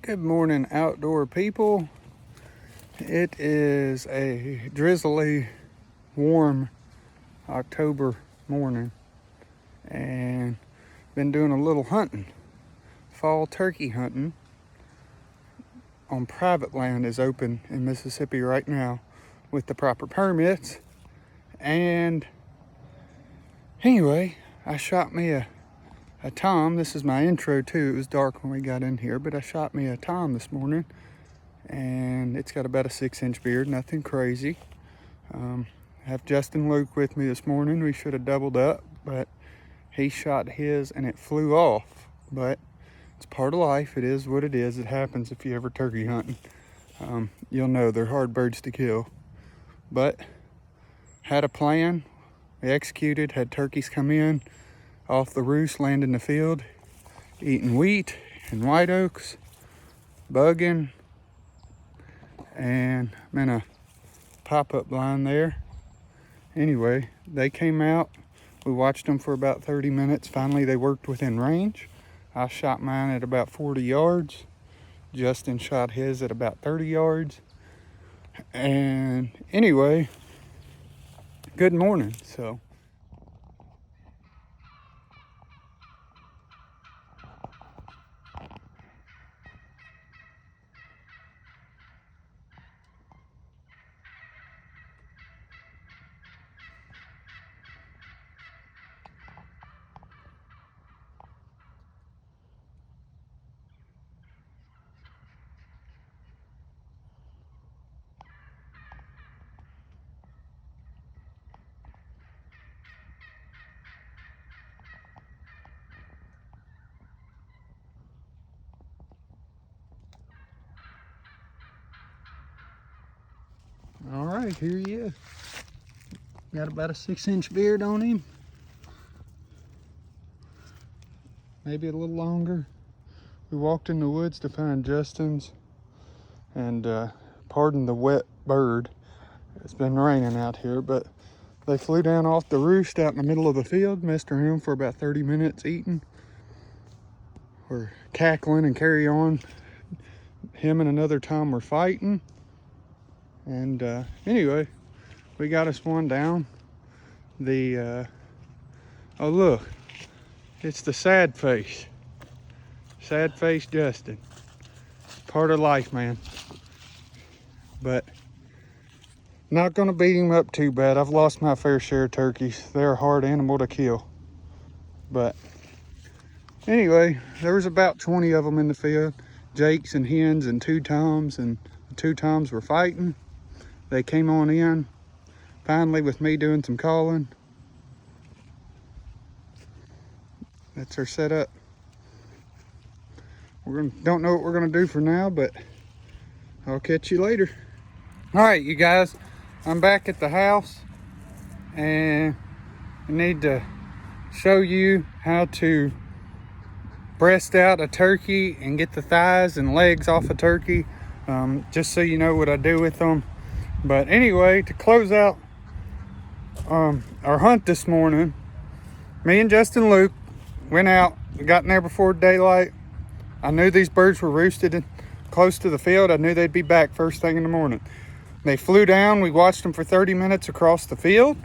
Good morning, outdoor people. It is a drizzly, warm October morning, and been doing a little hunting. Fall turkey hunting on private land is open in Mississippi right now with the proper permits. And anyway, I shot me a tom. This is my intro too. It was dark when we got in here, but I shot me a tom this morning, and it's got about a 6-inch beard, nothing crazy. I have Justin Luke with me this morning. We should have doubled up, but he shot his and it flew off. But it's part of life. It is what it is. It happens if you ever turkey hunting. You'll know they're hard birds to kill. But had a plan. We executed, had turkeys come in off the roost, land in the field, eating wheat and white oaks, bugging, and I'm in a pop-up blind there. Anyway, they came out. We watched them for about 30 minutes. Finally, they worked within range. I shot mine at about 40 yards. Justin shot his at about 30 yards. And anyway, good morning. So all right, here he is. Got about a 6-inch beard on him. Maybe a little longer. We walked in the woods to find Justin's, and pardon the wet bird. It's been raining out here, but they flew down off the roost out in the middle of the field, messed around for about 30 minutes eating. We're cackling and carry on. Him and another tom were fighting. And anyway, we got us one down. Oh look, it's the sad face Justin. Part of life, man. But not gonna beat him up too bad. I've lost my fair share of turkeys. They're a hard animal to kill. But anyway, there was about 20 of them in the field. Jakes and hens and 2 toms, and the 2 toms were fighting. They came on in, finally, with me doing some calling. That's our setup. Don't know what we're gonna do for now, but I'll catch you later. All right, you guys, I'm back at the house, and I need to show you how to breast out a turkey and get the thighs and legs off a turkey, just so you know what I do with them. But anyway, to close out our hunt this morning, me and Justin Luke went out. We got in there before daylight. I knew these birds were roosted close to the field. I knew they'd be back first thing in the morning. They flew down. We watched them for 30 minutes across the field.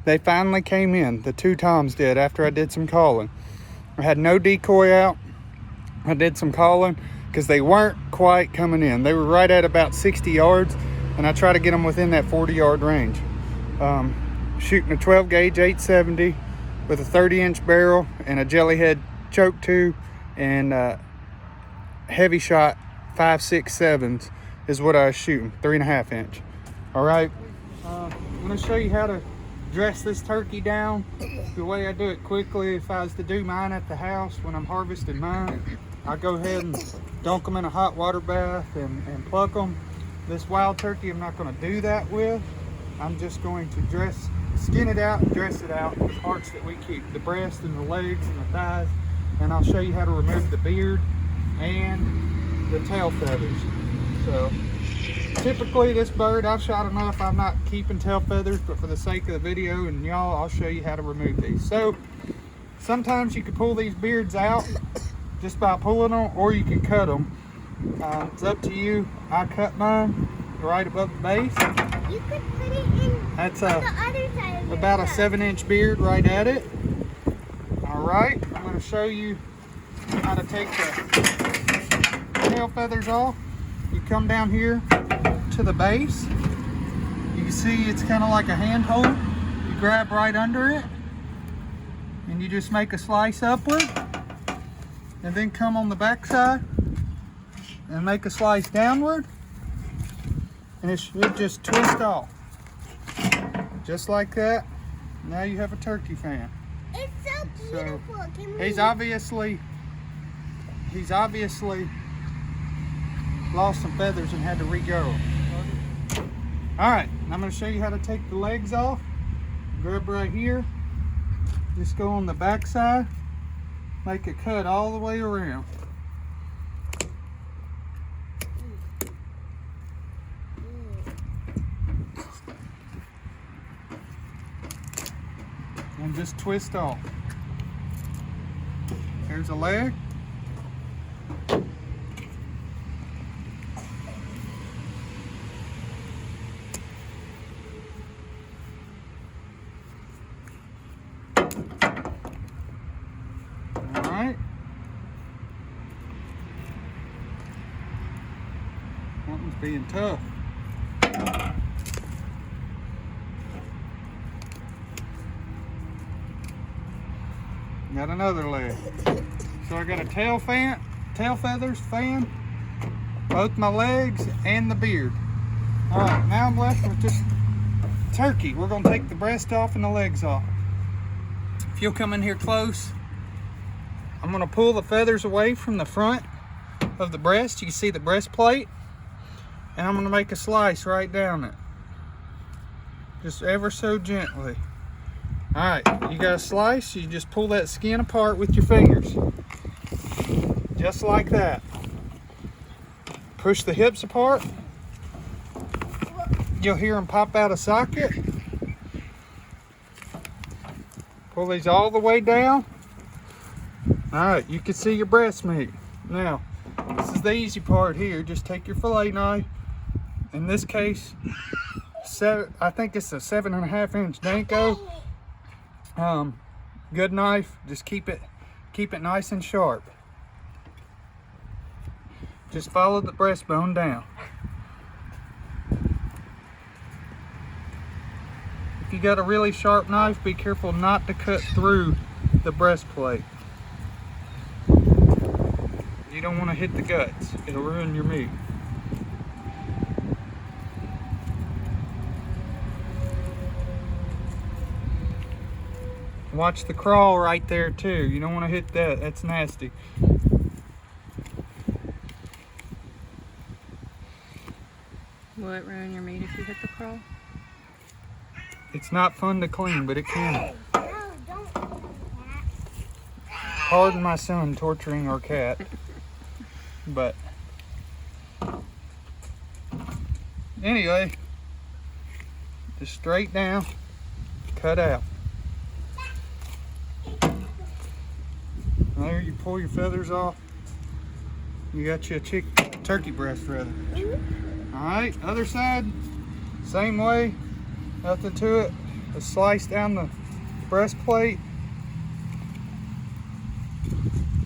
They finally came in. The 2 toms did, after I did some calling. I had no decoy out. I did some calling because they weren't quite coming in. They were right at about 60 yards. And I try to get them within that 40-yard range. Shooting a 12 gauge 870 with a 30-inch barrel and a jellyhead choke tube, and heavy shot 5.67s is what I was shooting, 3.5 inch. All right, I'm gonna show you how to dress this turkey down. The way I do it quickly, if I was to do mine at the house when I'm harvesting mine, I go ahead and dunk them in a hot water bath and pluck them. This wild turkey I'm not going to do that with. I'm just going to skin it out and dress it out, the parts that we keep, the breast and the legs and the thighs, and I'll show you how to remove the beard and the tail feathers. So typically this bird, I've shot enough, I'm not keeping tail feathers, but for the sake of the video and y'all, I'll show you how to remove these. So sometimes you can pull these beards out just by pulling them, or you can cut them. It's up to you. I cut mine right above the base. You could put it in That's on the other side of about a your 7-inch beard right at it. All right, I'm going to show you how to take the tail feathers off. You come down here to the base. You can see it's kind of like a handhold. You grab right under it and you just make a slice upward, and then come on the back side and make a slice downward, and it should just twist off. Just like that. Now you have a turkey fan. It's so beautiful. So he's obviously lost some feathers and had to regrow them. Alright, I'm going to show you how to take the legs off. Grab right here. Just go on the back side. Make a cut all the way around. And just twist off. Here's a leg. Alright. That one's being tough. Got another leg. So I got a tail feathers fan, both my legs and the beard. Alright, now I'm left with just turkey. We're going to take the breast off and the legs off. If you'll come in here close, I'm going to pull the feathers away from the front of the breast. You can see the breastplate. And I'm going to make a slice right down it. Just ever so gently. Alright, you got a slice, you just pull that skin apart with your fingers. Just like that. Push the hips apart. You'll hear them pop out of socket. Pull these all the way down. Alright, you can see your breast meat. Now, this is the easy part here. Just take your fillet knife. In this case, I think it's a 7.5-inch Danko. Good knife. Just keep it nice and sharp. Just follow the breastbone down. If you got a really sharp knife, be careful not to cut through the breastplate. You don't want to hit the guts. It'll ruin your meat. Watch the crawl right there too. You don't want to hit that. That's nasty. Will it ruin your meat if you hit the crawl? It's not fun to clean, but it can. No, don't do that. Pardon my son torturing our cat. But anyway, just straight down, cut out. There, you pull your feathers off. You got you a turkey breast rather. Alright, other side, same way, nothing to it. Just slice down the breastplate.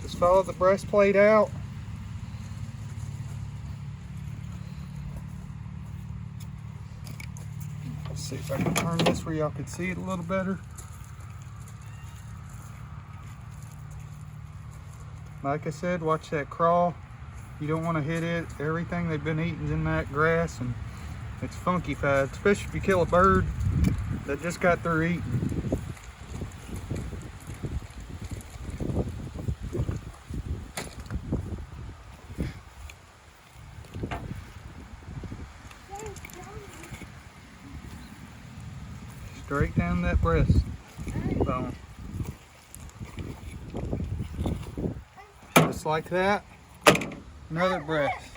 Just follow the breastplate out. Let's see if I can turn this where y'all can see it a little better. Like I said, watch that crawl. You don't want to hit it. Everything they've been eating is in that grass, and it's funky-fied, especially if you kill a bird that just got through eating. Straight down that breast bone. Just like that. Another breast.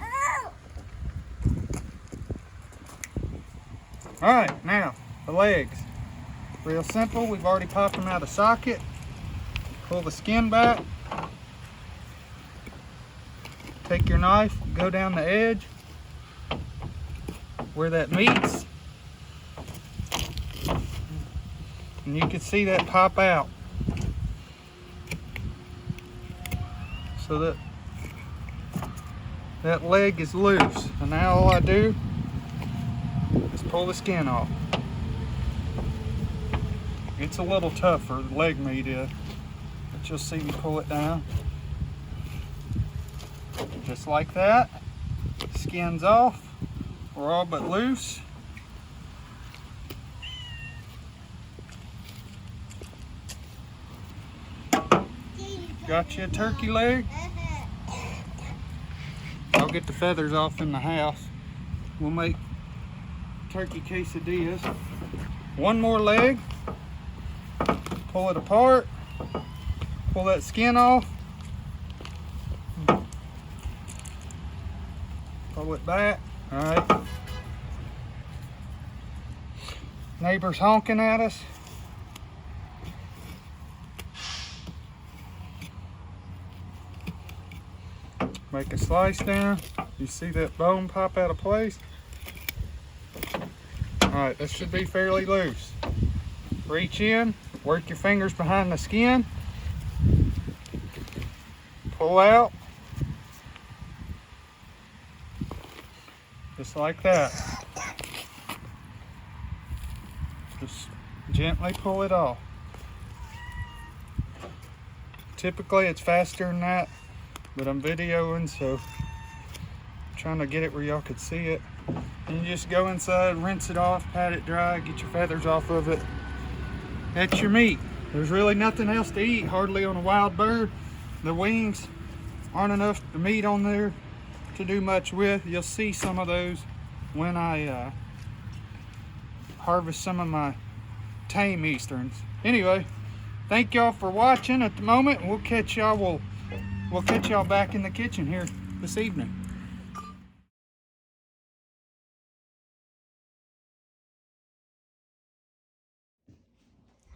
Alright, now the legs. Real simple. We've already popped them out of socket. Pull the skin back. take your knife, go down the edge where that meets, and you can see that pop out. So that leg is loose. And now all I do is pull the skin off. It's a little tougher, the leg meat is, but you'll see me pull it down. Just like that. Skin's off. We're all but loose. Got you a turkey leg. I'll get the feathers off in the house. We'll make turkey quesadillas. One more leg. Pull it apart. Pull that skin off. Pull it back. All right. Neighbors honking at us. Make a slice down. You see that bone pop out of place? All right, this should be fairly loose. Reach in, work your fingers behind the skin. Pull out. Just like that. Just gently pull it off. Typically it's faster than that, but I'm videoing, so I'm trying to get it where y'all could see it. And you just go inside, rinse it off, pat it dry, get your feathers off of it. That's your meat. There's really nothing else to eat, hardly on a wild bird. The wings aren't enough the meat on there to do much with. You'll see some of those when I harvest some of my tame easterns. Anyway, thank y'all for watching at the moment. We'll catch y'all back in the kitchen here this evening.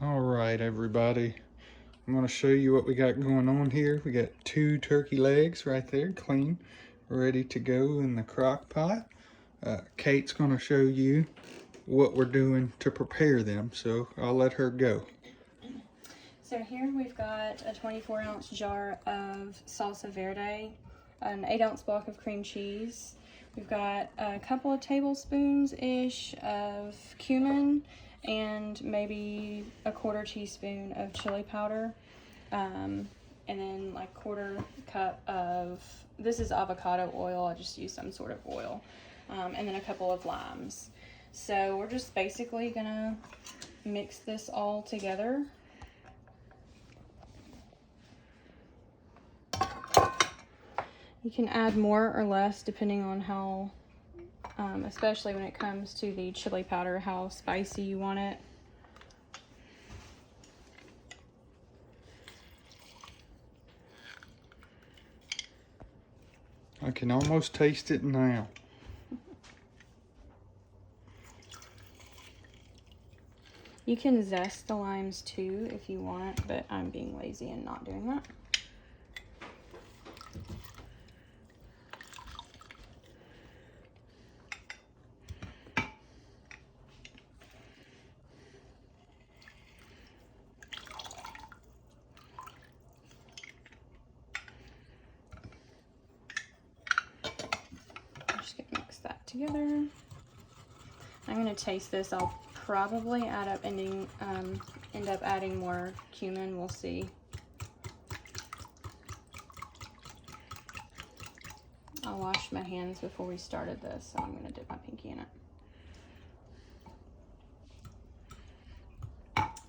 All right, everybody. I'm going to show you what we got going on here. We got 2 turkey legs right there, clean, ready to go in the crock pot. Kate's going to show you what we're doing to prepare them, so I'll let her go. So here we've got a 24-ounce jar of salsa verde, an 8-ounce block of cream cheese. We've got a couple of tablespoons-ish of cumin and maybe a 1/4 teaspoon of chili powder. And then like 1/4 cup of, this is avocado oil, I just used some sort of oil. And then a couple of limes. So we're just basically gonna mix this all together. You can add more or less depending on how, especially when it comes to the chili powder, how spicy you want it. I can almost taste it now. You can zest the limes too if you want, but I'm being lazy and not doing that. Just gonna mix that together. I'm gonna taste this. I'll probably end up adding more cumin. We'll see. I washed my hands before we started this, so I'm gonna dip my pinky in it.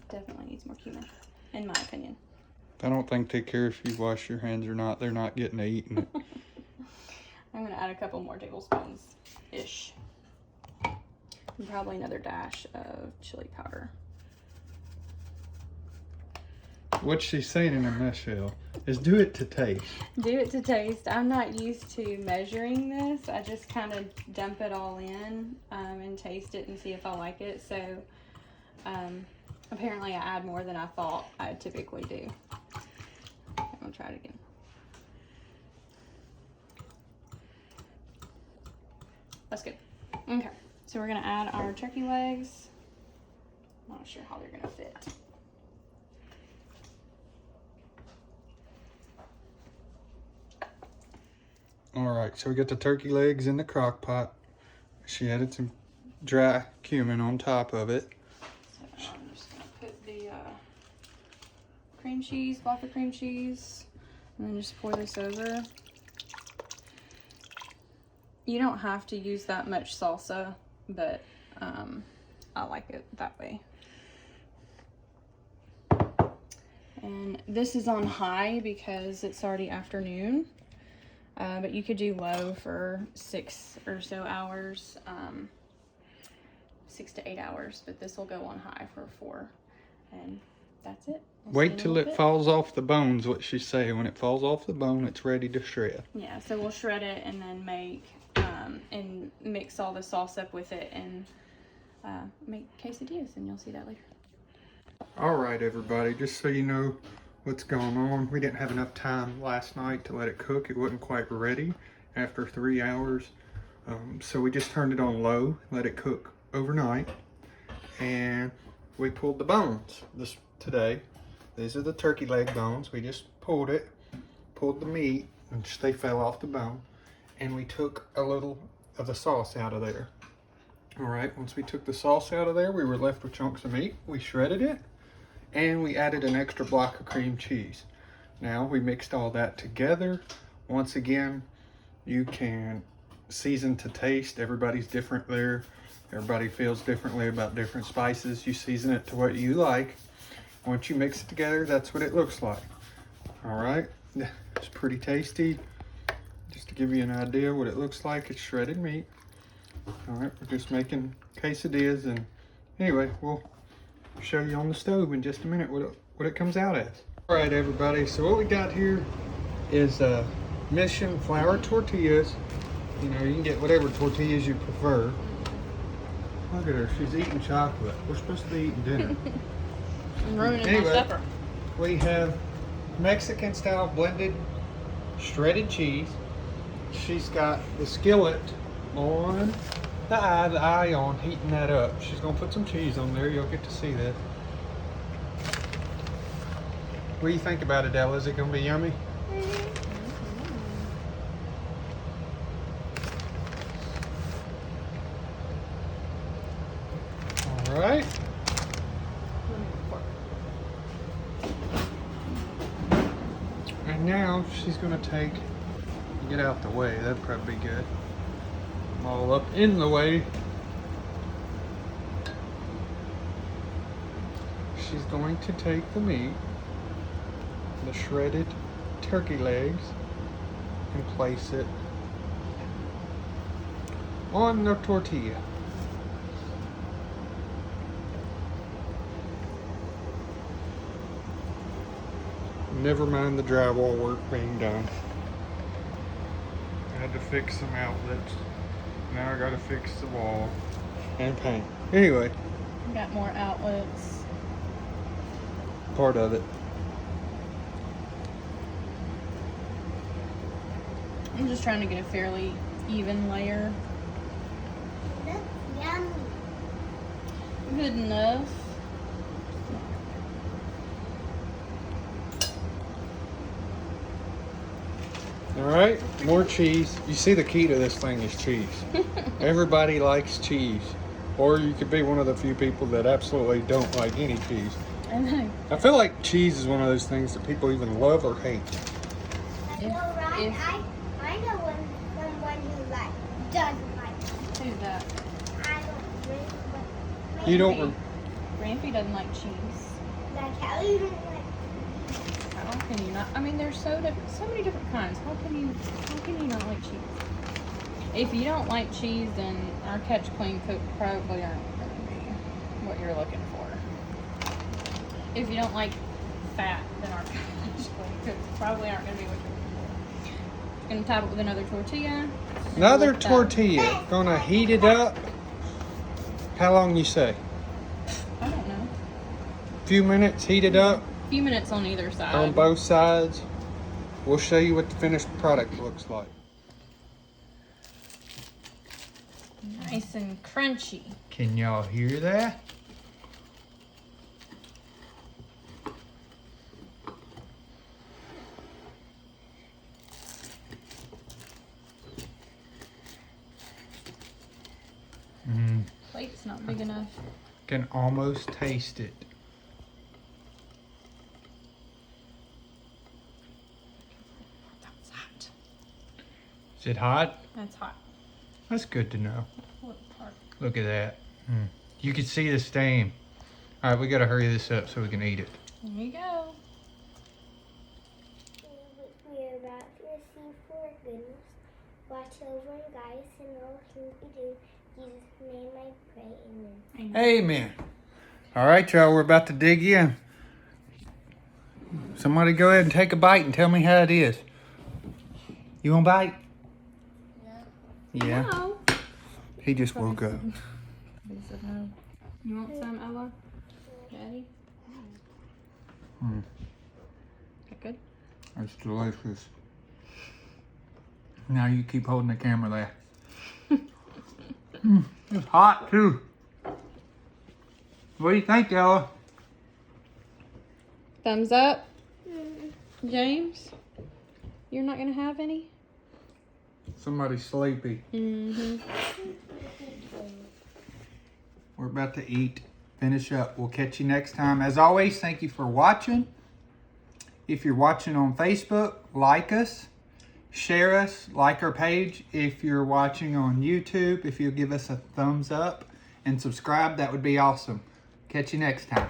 Definitely needs more cumin, in my opinion. I don't think they care if you wash your hands or not. They're not getting to eating it. I'm gonna add a couple more tablespoons-ish. And probably another dash of chili powder. What she's saying in a nutshell is do it to taste. Do it to taste. I'm not used to measuring this. I just kind of dump it all in and taste it and see if I like it. So apparently I add more than I thought I typically do. I'm gonna try it again. That's good. Okay, so we're gonna add our turkey legs. I'm not sure how they're gonna fit. All right, so we got the turkey legs in the crock pot. She added some dry cumin on top of it. So I'm just gonna put the cream cheese, block of cream cheese, and then just pour this over. You don't have to use that much salsa, but I like it that way. And this is on high because it's already afternoon, but you could do low for 6 or so hours, 6 to 8 hours, but this will go on high for 4, and that's it. Wait till it falls off the bones, what she's saying. When it falls off the bone, it's ready to shred. Yeah, so we'll shred it and then make, and mix all the sauce up with it and make quesadillas, and you'll see that later. All right, everybody, just so you know what's going on, we didn't have enough time last night to let it cook. It wasn't quite ready after 3 hours. So we just turned it on low, let it cook overnight, and we pulled the bones today. These are the turkey leg bones. We just pulled the meat, and they fell off the bone, and we took a little of the sauce out of there. All right, once we took the sauce out of there, we were left with chunks of meat. We shredded it, and we added an extra block of cream cheese. Now we mixed all that together. Once again, you can season to taste. Everybody's different there. Everybody feels differently about different spices. You season it to what you like. Once you mix it together, that's what it looks like. All right, it's pretty tasty. Just to give you an idea what it looks like, it's shredded meat. All right, we're just making quesadillas, and anyway, we'll show you on the stove in just a minute what it comes out as. All right, everybody, so what we got here is Mission flour tortillas. You know, you can get whatever tortillas you prefer. Look at her, she's eating chocolate. We're supposed to be eating dinner. I'm ruining Anyway, my supper. We have Mexican style blended shredded cheese. She's got the skillet on the eye on, heating that up. She's gonna put some cheese on there. You'll get to see that. What do you think about it, Ella? Is it gonna be yummy? All right. And now she's gonna get out the way. That'd probably be good. All up in the way. She's going to take the meat, the shredded turkey legs, and place it on the tortilla. Never mind the drywall work being done. I had to fix some outlets. Now I gotta fix the wall and paint. Anyway. Got more outlets. Part of it. I'm just trying to get a fairly even layer. That's yummy. Good enough. All right, more cheese. You see, the key to this thing is cheese. Everybody likes cheese. Or you could be one of the few people that absolutely don't like any cheese. I know. I feel like cheese is one of those things that people either love or hate. I know someone who doesn't like it. Who's that? I don't really, but You don't... Grampy doesn't like cheese. like how you don't like. How can you not? I mean, there's so many different kinds. How can you not like cheese? If you don't like cheese, then our Catch Clean Cook probably aren't going to be what you're looking for. If you don't like fat, then our Catch Clean Cooks probably aren't going to be what you're looking for. Going to top it with another tortilla. Another tortilla. Gonna heat it up. How long you say? I don't know. Few minutes, heat it up. A few minutes on either side. On both sides. We'll show you what the finished product looks like. Nice and crunchy. Can y'all hear that? Plate's not big enough. Can almost taste it. That's hot. Is it hot? That's hot. That's good to know. What part? Look at that. You can see the stain. All right, we gotta hurry this up so we can eat it. There you go. We're about to receive for goodness. Watch over and guide us in all things we do. In Jesus' name I pray. Amen. Amen. All right, y'all, we're about to dig in. Somebody go ahead and take a bite and tell me how it is. You want a bite? Yeah. No. He just woke up. He said no. You want some, Ella? Daddy? That good? That's delicious. Now you keep holding the camera there. It's hot too. What do you think, Ella? Thumbs up. James? You're not gonna have any? Somebody's sleepy. We're about to eat, finish up. We'll catch you next time. As always, thank you for watching. If you're watching on Facebook, like us, share us, like our page. If you're watching on YouTube, if you'll give us a thumbs up and subscribe, that would be awesome. Catch you next time.